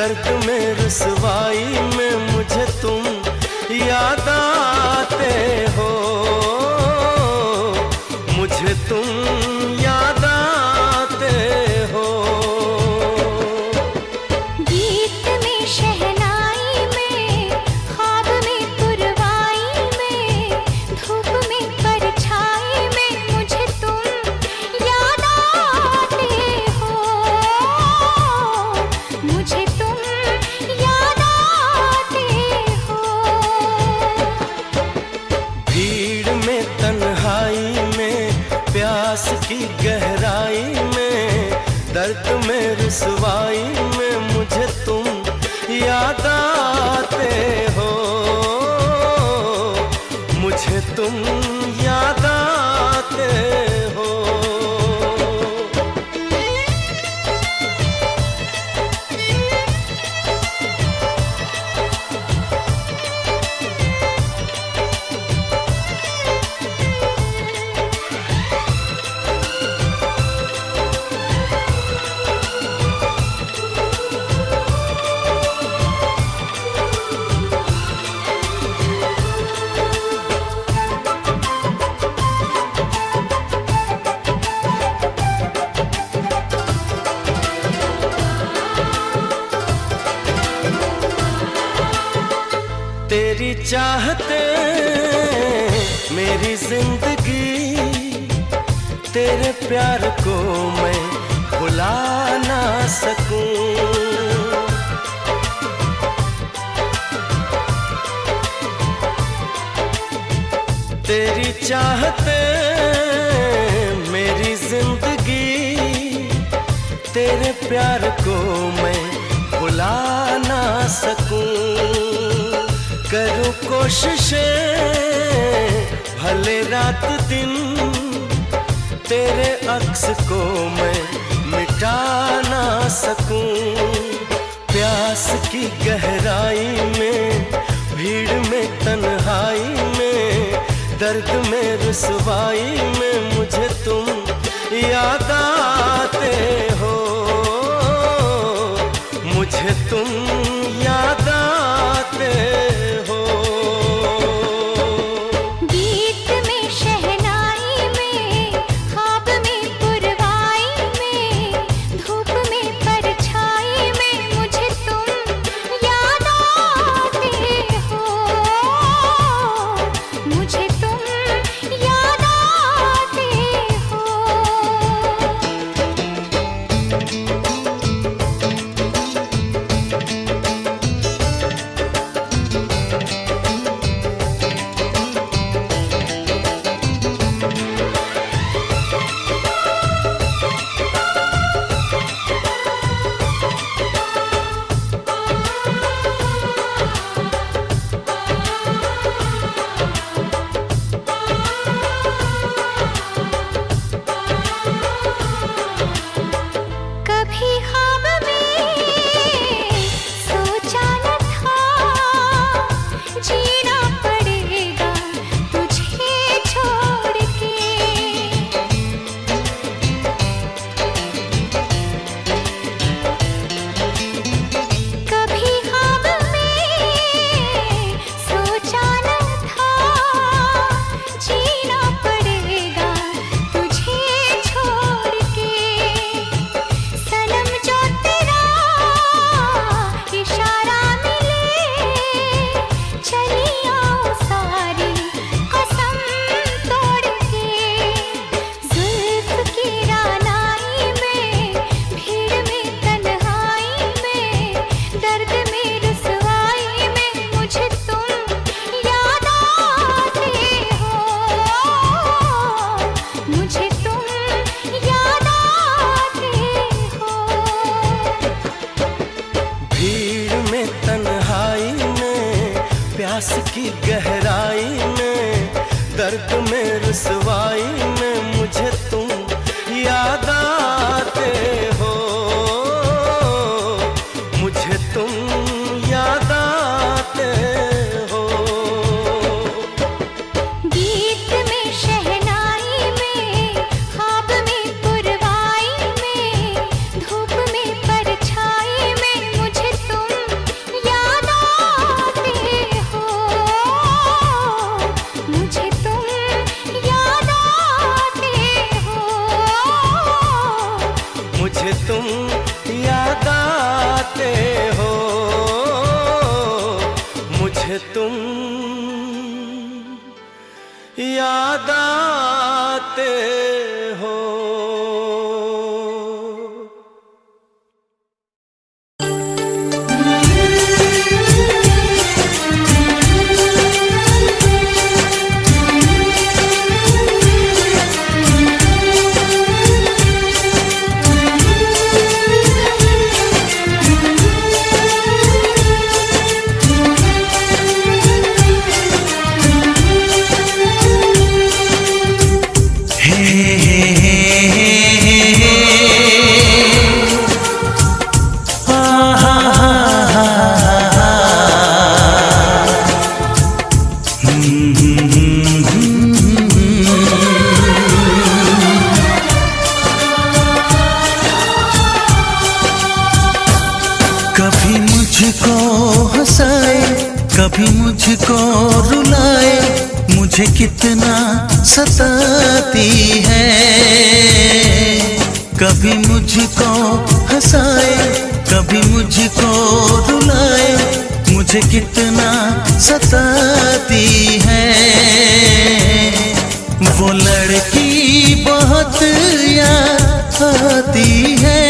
दर्द में रुसवाई में मुझे तुम याद आते हो, मुझे तुम याद आते हो। गीत में शहनाई में ख्वाब में पुरवाई में धूप में परछाई में मुझे तुम याद आते हो, मुझे तुम याद आते हो। भीड़ में तन्हाई में प्यास की गहराई में दर्द में रुसवाई में मुझे तुम याद आते हो, मुझे तुम याद आते हो। तेरी चाहते मेरी जिंदगी, तेरे प्यार को मैं भुला ना सकूं। तेरी चाहते मेरी जिंदगी, तेरे प्यार को मैं भुला ना सकूं। करूं कोशिशें भले रात दिन, तेरे अक्स को मैं मिटा ना सकूं। प्यास की गहराई में भीड़ में तन्हाई में दर्द में रुसवाई में मुझे तुम याद आते हो, मुझे तुम याद आते हो। गीत में शहनाई में ख्वाब में पुरवाई में धूप में परछाई में मुझे तुम याद आते हो, मुझे तुम याद आते हो। कभी ख्वाब में सोचा न था जीना पड़ेगा तुझे छोड़ के। कभी ख्वाब में सोचा न था जीना पड़ेगा तुझे छोड़ के। सनम जो तेरा इशारा मिले चली आओ सारी कसम तोड़ के। जुल्फ की रानाई में भीड़ में तन्हाई में दर्द में रुसवाई में मुझे तुम याद आते हो, मुझे तुम याद आते हो। भीड़ में तन्हाई में प्यास की गहराई में दर्द में रुसवाई में मुझे तुम याद आते हो, मुझे तुम याद आते हो। गीत में शहनाई में ख्वाब में पुरवाई में धूप में परछाई में मुझे तुम याद आते हो। कभी मुझको हंसाए, कभी मुझको रुलाए, मुझे कितना सताती है। कभी मुझको हंसाए, कभी मुझको रुलाए, मुझे कितना सताती है। वो लड़की बहुत याद आती है,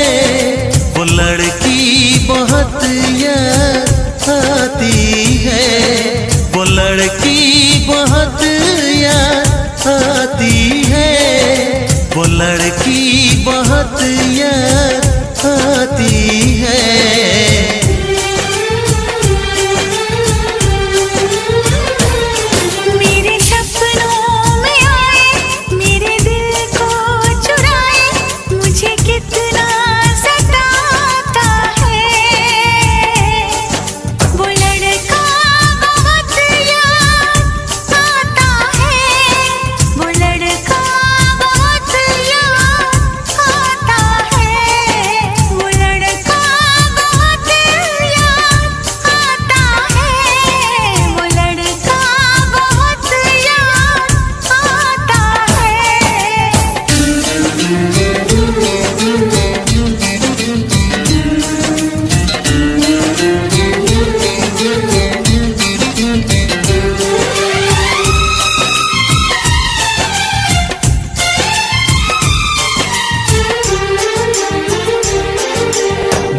वो लड़की बहुत याद आती है, वो लड़की बहुत याद आती है, वो लड़की बहुत याद आती है। मेरे सपनों में आए, मेरे दिल को चुराए, मुझे कितना सताता है। वो लड़का बहुत याद आता है, वो लड़का बहुत याद आता है, वो लड़का बहुत याद आता है, वो लड़का बहुत याद आता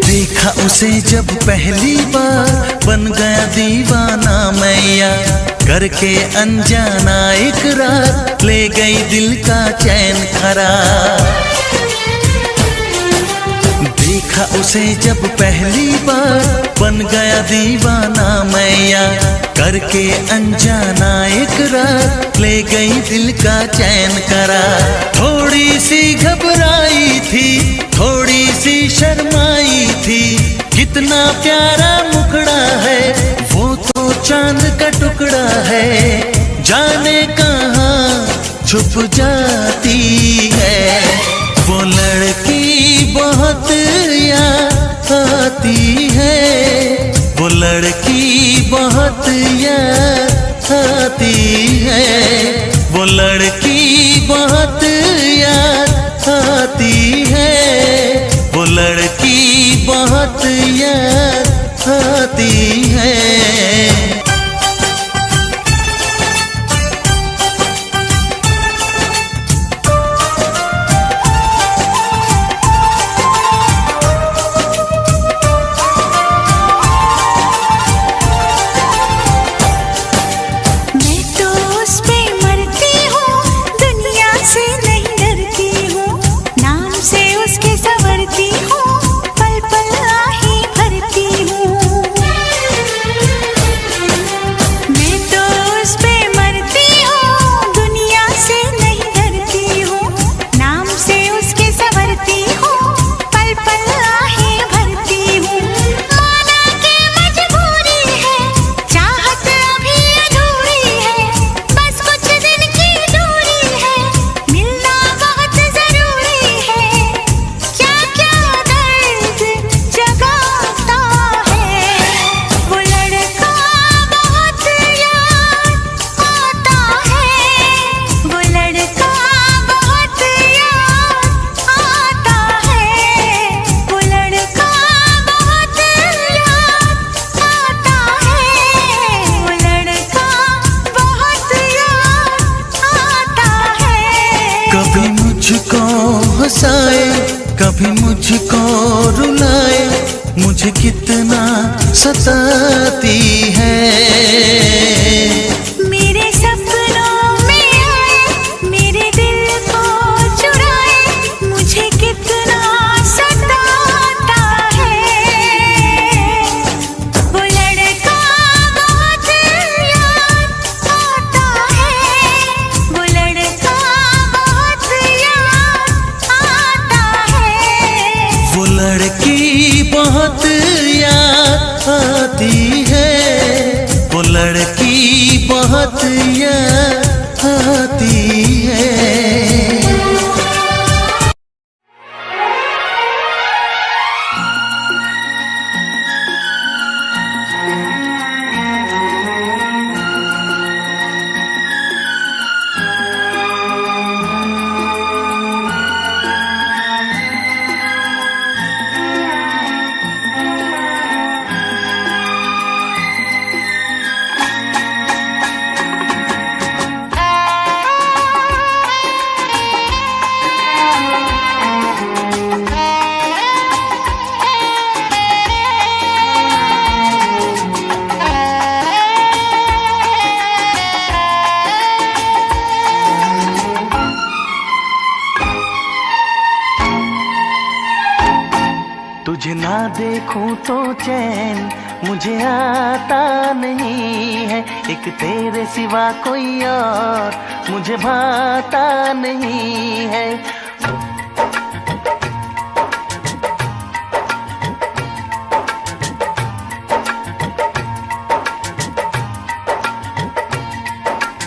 देखा उसे जब पहली बार, बन गया दीवाना मैया, करके अनजाना इकरार, ले गई दिल का चैन करार। देखा उसे जब पहली बार, बन गया दीवाना मैया, करके अनजाना इकरार, ले गई दिल का चैन करार। थोड़ी सी घबराई थी, थोड़ी सी शर्माई थी, कितना प्यारा मुखड़ा है, वो तो चांद का टुकड़ा है, जाने कहाँ छुप जाती है। वो लड़की बहुत याद आती है, वो लड़की बहुत याद आती है, वो लड़की बहुत याद आती है, वो लड़की बहुत याद आती है। मैं तो उस पे मरती हूँ, दुनिया से नहीं डरती हूँ, नाम से उसके संवरती हूँ, पल पल आहे भरती हूँ। कभी मुझको रुलाए, मुझे कितना सताती है। मेरे सपनों में आए, मेरे दिल को चुराए, मुझे कितना सताता है। वो लड़का बहुत याद आता है, वो लड़का बहुत याद आता है। वो लड़की बहुत याद आती है, वो लड़की बहुत याद आती है। तुझे ना देखूं तो चैन मुझे आता नहीं है, एक तेरे सिवा कोई और मुझे भाता नहीं है।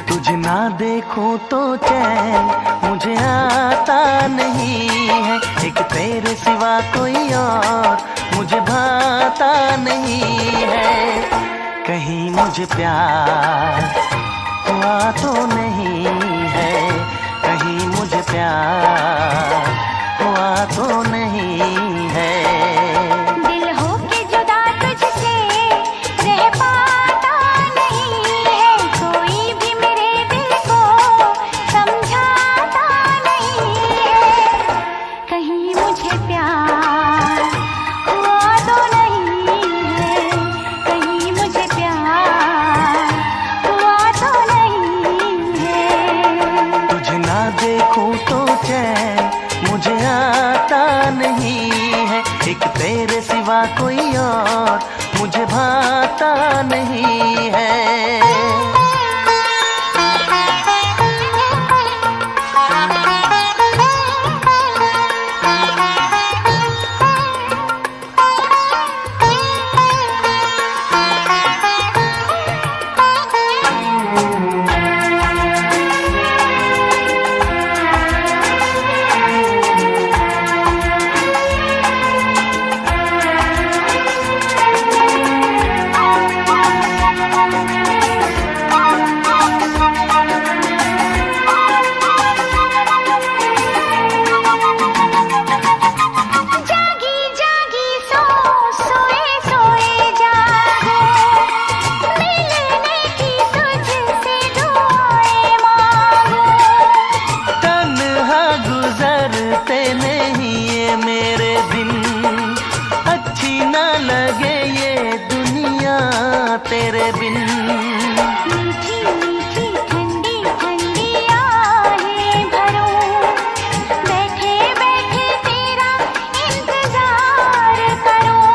तुझे ना देखूं तो चैन मुझे आता नहीं है, एक तेरे सिवा कोई और मुझे भाता नहीं है। कहीं मुझे प्यार हुआ तो नहीं है, कहीं मुझे प्यार हुआ तो नहीं है। दिल होके जुदा तुझसे रह पाता नहीं है, कोई भी मेरे दिल को समझाता नहीं है। कहीं मुझे प्यार हुआ तो नहीं है, कहीं मुझे प्यार हुआ तो नहीं है। तुझे ना देखूं तो चैन मुझे आता नहीं है, एक तेरे सिवा कोई और मुझे भाता नहीं है। तेरे बिन मीठी मीठी ठंडी ठंडी आहें भरूं, बैठे बैठे तेरा इंतजार करूं,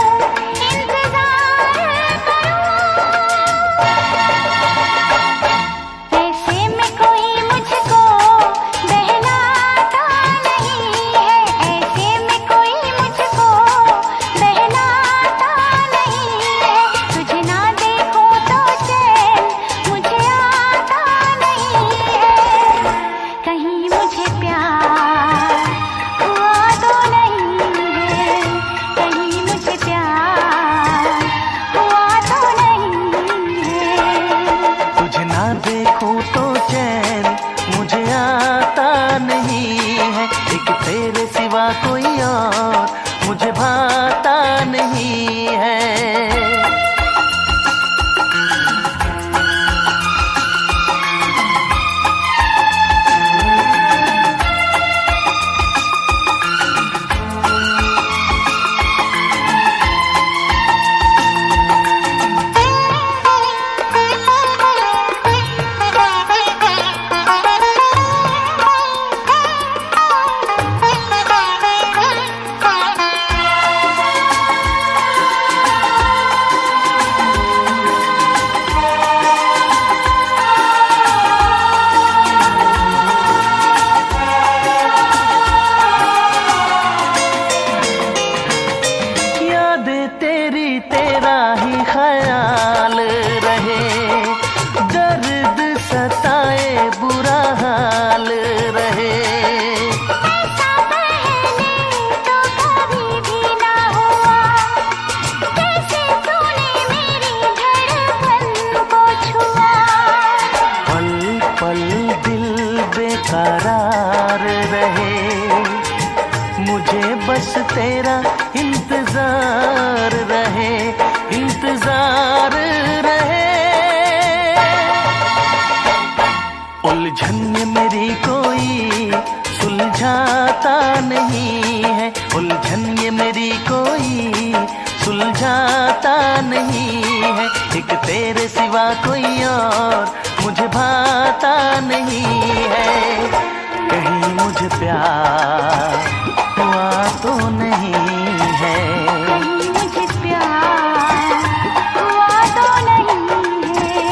इंतजार करूं। ऐसे में कोई मुझको बहलाता नहीं है, ऐसे में कोई मुझको बहलाता नहीं है। तुझे ना देखूं तो मेरी तेरा ही ख्याल रहे, दर्द सताए बुरा हाल रहे। ऐसा पहले तो कभी भी ना हुआ, कैसे तूने मेरी धड़कन को छुआ। पल पल दिल बेकरार रहे, मुझे बस तेरा इंतजार रहे, इंतजार रहे। उलझन ये मेरी कोई सुलझाता नहीं है, उलझन ये मेरी कोई सुलझाता नहीं है। एक तेरे सिवा कोई और मुझे भाता नहीं है। कहीं मुझे प्यार हुआ तो नहीं है, कहीं मुझे प्यार हुआ तो नहीं है।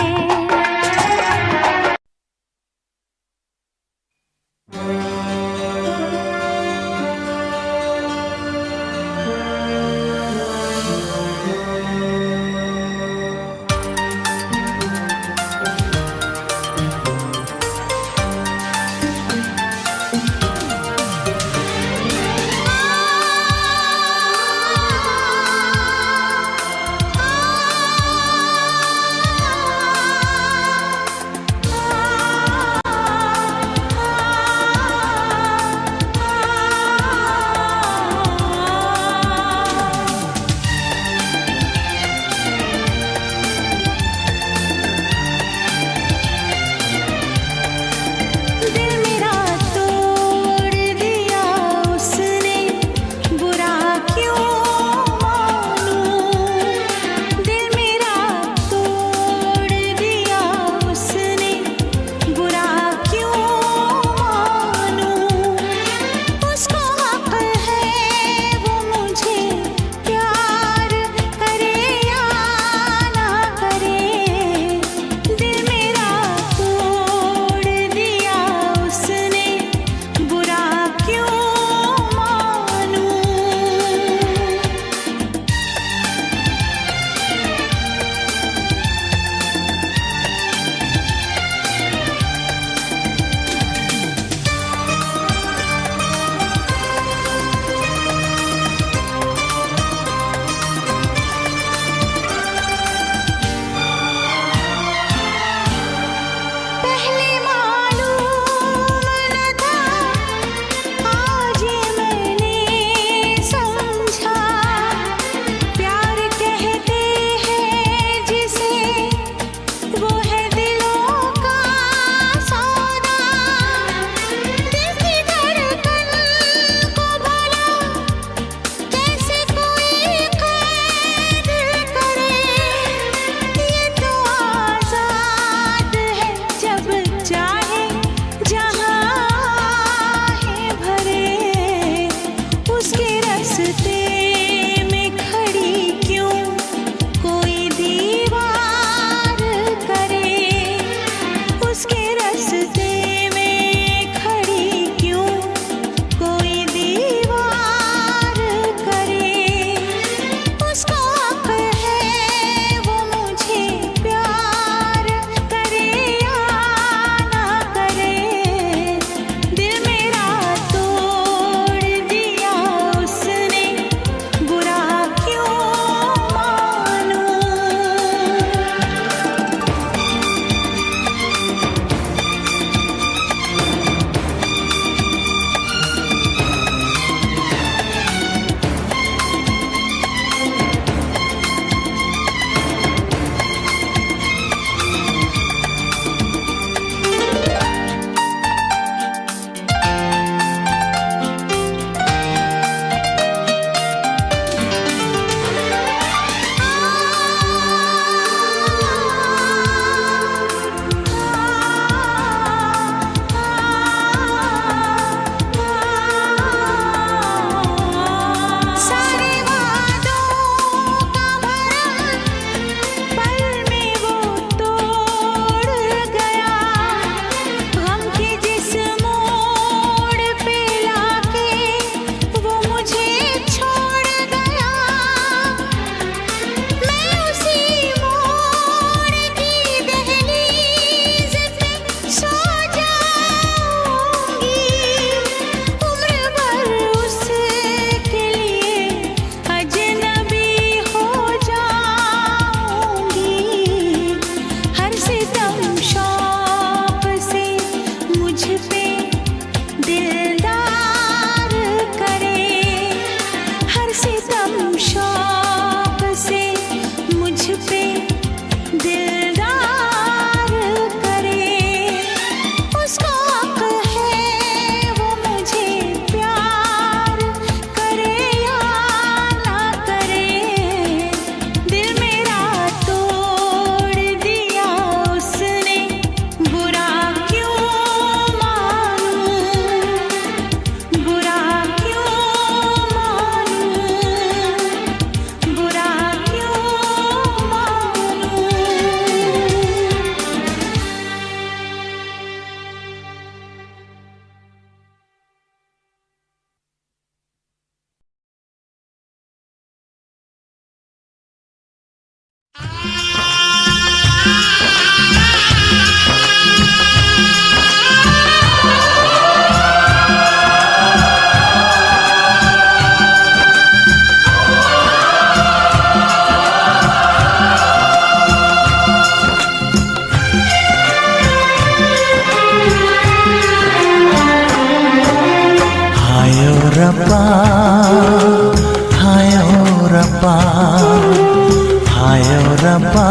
हायो रब्बा,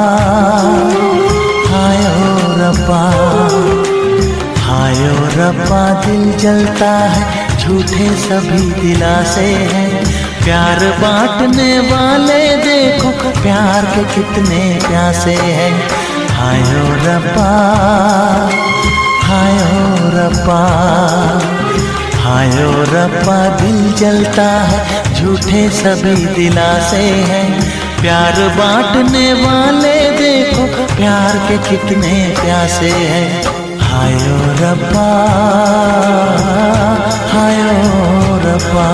हायो रब्बा, हायो रब्बा। दिल जलता है, झूठे सभी दिलासे हैं। प्यार बांटने वाले देखो, प्यार के कितने प्यासे हैं। हायो रब्बा, हायो रब्बा, हायो रब्बा। दिल जलता है, झूठे सभी दिलासे हैं। प्यार बांटने वाले देखो, प्यार के कितने प्यासे हैं। हायो रब्बा, हायो रब्बा।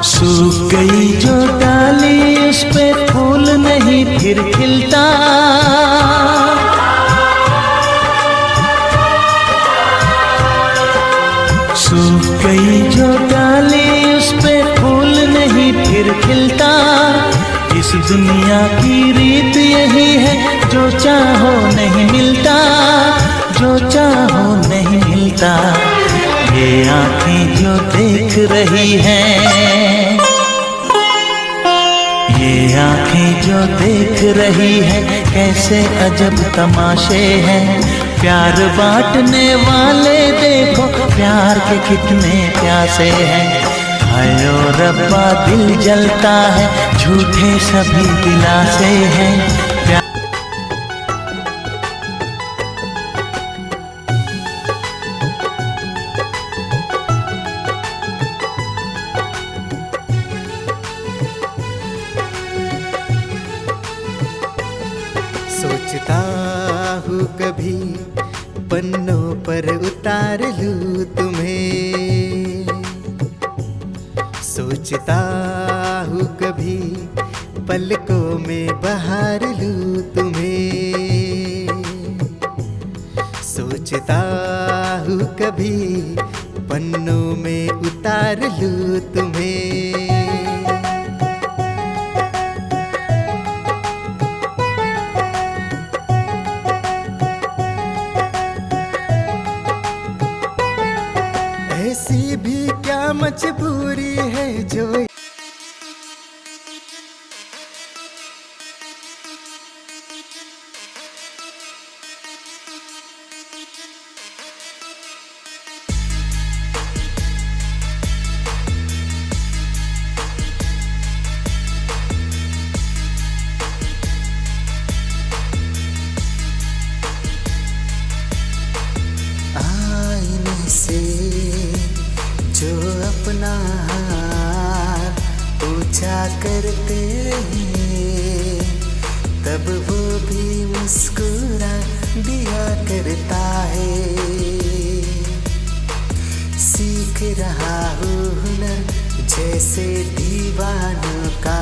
सूख गई जो डाली, उस पे फूल नहीं फिर खिलता। सूख गई जो डाली, उस पे फूल नहीं फिर खिलता। इस दुनिया की रीत यही है, जो चाहो नहीं मिलता, जो चाहो नहीं मिलता। ये आँखें जो देख रही हैं, ये आँखें जो देख रही है, कैसे अजब तमाशे हैं। प्यार बांटने वाले देखो, प्यार के कितने प्यासे हैं। हायो रब्बा, दिल जलता है, झूठे सभी दिलासे हैं। सोचता हूँ कभी पन्नों पर उतार लूँ तुम्हें। सोचता हूँ कभी पलकों में बहार लूँ तुम्हें। सोचता हूँ कभी पन्नों में उतार लूँ तुम्हें। ऐसी भी क्या मजबूरी है जो आईने से जो अपना हाथ ऊंचा करते हैं, तब वो भी मुस्कुरा दिया करता है। सीख रहा हूँ हुनर जैसे दीवानों का,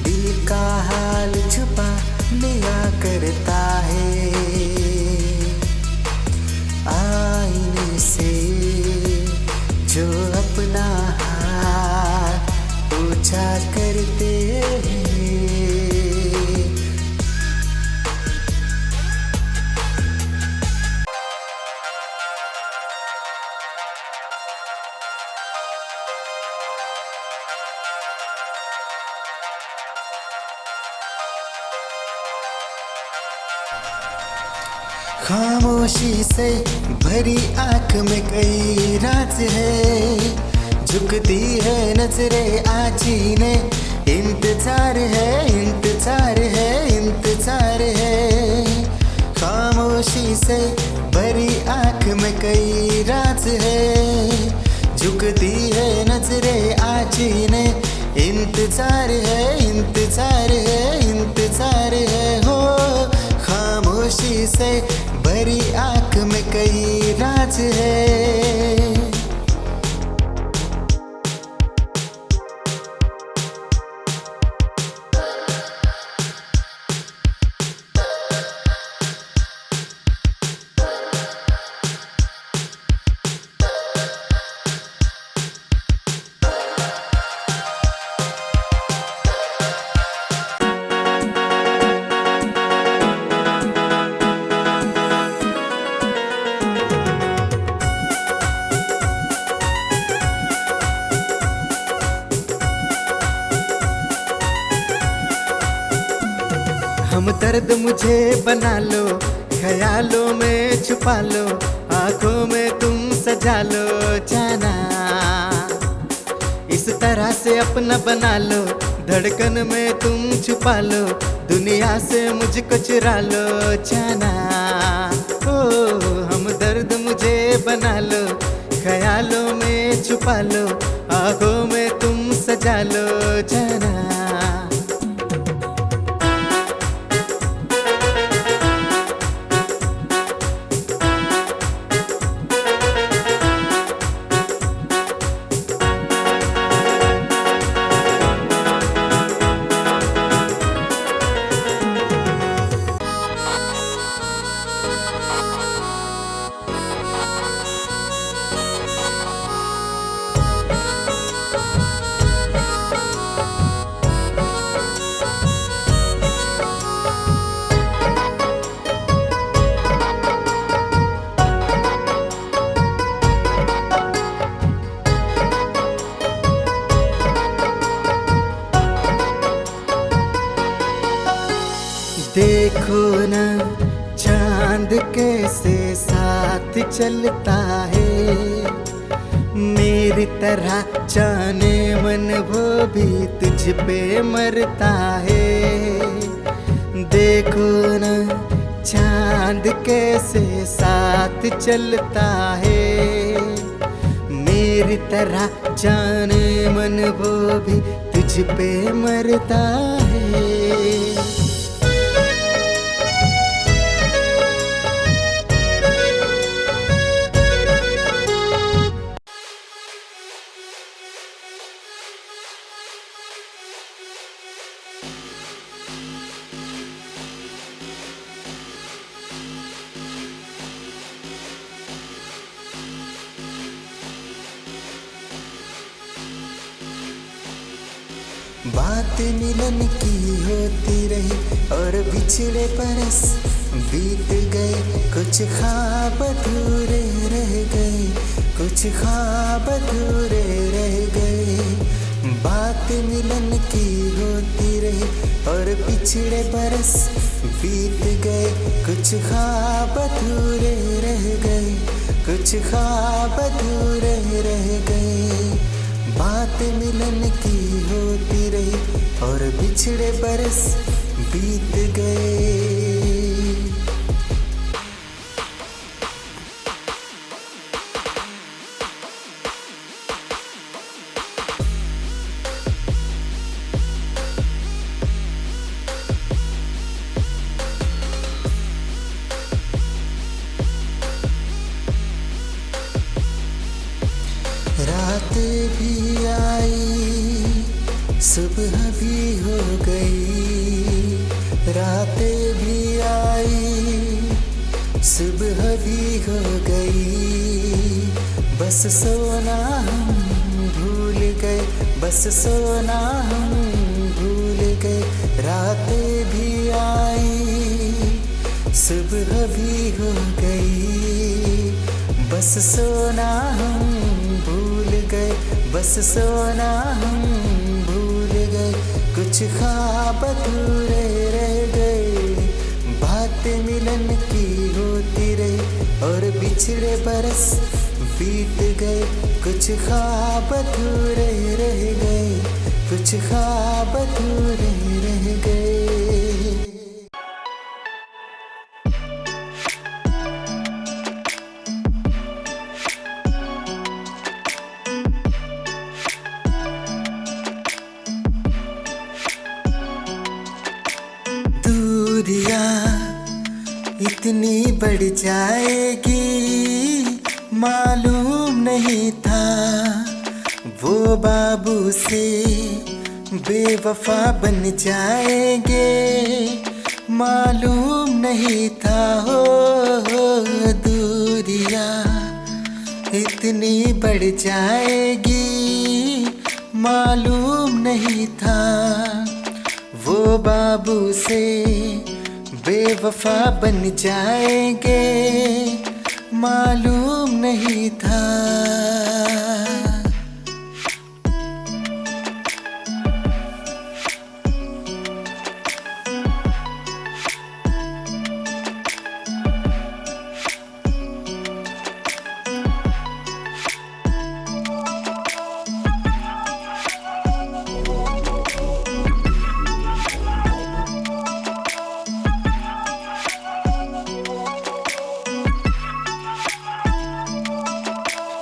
दिल का हाल छुपा लिया करता है। आईने से जो अपना हाथ ऊंचा करते हैं। खामोशी से भरी आँख में कई राज है, झुकती है नजरें आजीने। इंतजार है, इंतजार है, इंतजार है। खामोशी से भरी आँख में कई राज है, झुकती है नजरें आजीने। इंतजार है, इंतजार है, इंतजार है। हो खामोशी से भरी आँख में कई राज है। हमदर्द मुझे बना लो, ख्यालों में छुपा लो, आंखों में तुम सजा लो जाना। इस तरह से अपना बना लो, धड़कन में तुम छुपा लो, दुनिया से मुझको चुरा लो जाना। ओ हमदर्द मुझे बना लो, ख्यालों में छुपा लो, आंखों में तुम सजा लो जाना। देखो ना चांद कैसे साथ चलता है, मेरी तरह जाने मन वो भी तुझ पे मरता है। देखो ना चांद कैसे साथ चलता है, मेरी तरह जाने मन वो भी तुझ पे मरता है। बात मिलन की होती रही और बिछड़े बरस बीत गए, कुछ ख्वाब अधूरे रह गए, कुछ ख्वाब अधूरे रह गए। बात मिलन की होती रही और बिछड़े बरस बीत गए, कुछ ख्वाब अधूरे रह गए, कुछ ख्वाब अधूरे रह गए। बात मिलन की होती रही और बिछड़े बरस बीत गए। रात भी आई, सुबह भी हो गई, रातें भी आई, सुबह भी हो गई। बस सोना हम भूल गए, बस सोना हम भूल गए। रातें भी आई, सुबह भी हो गई, बस सोना हम भूल गए, बस सोना हम भूल गए। कुछ ख्वाब अधूरे रह गए, बात मिलन की होती रही और बिछड़े बरस बीत गए। कुछ ख्वाब अधूरे रह गए, कुछ ख्वाब अधूरे रह गए। इतनी बढ़ जाएगी मालूम नहीं था, वो बाबू से बेवफा बन जाएंगे मालूम नहीं था। हो दूरियां इतनी बढ़ जाएगी मालूम नहीं था, वो बाबू से बेवफा बन जाएंगे मालूम नहीं था।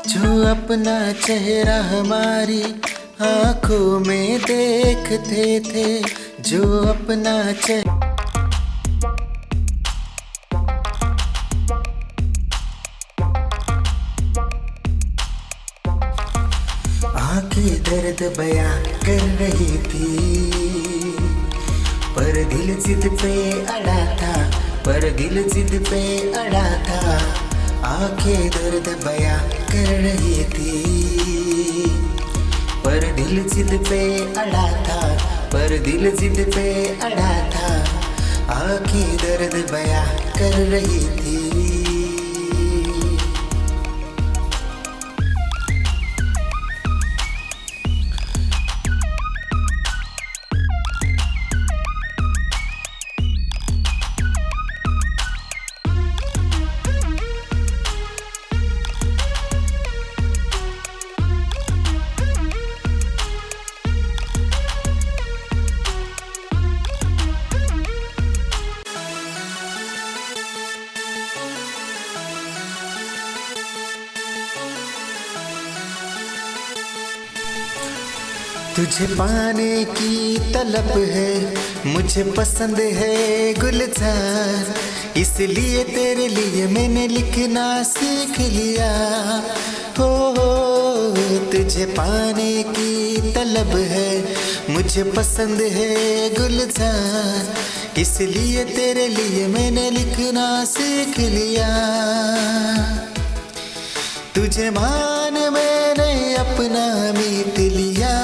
जो अपना चेहरा हमारी आंखों में देखते थे, जो अपना चेहरा आंखें दर्द बयां कर रही थी, पर दिल जिद पे अड़ा था, पर दिल जिद पे अड़ा था। आंखें दर्द बयां कर रही थी, पर दिल जिद पे अड़ा था, पर दिल जिद पे अड़ा था। आंखें दर्द बयां कर रही थी। तुझे पाने की तलब है, मुझे पसंद है गुलजार, इसलिए तेरे लिए मैंने लिखना सीख लिया। हो तुझे पाने की तलब है, मुझे पसंद है गुलजार, इसलिए तेरे लिए मैंने लिखना सीख लिया। तुझे मान मैंने अपना मीत लिया,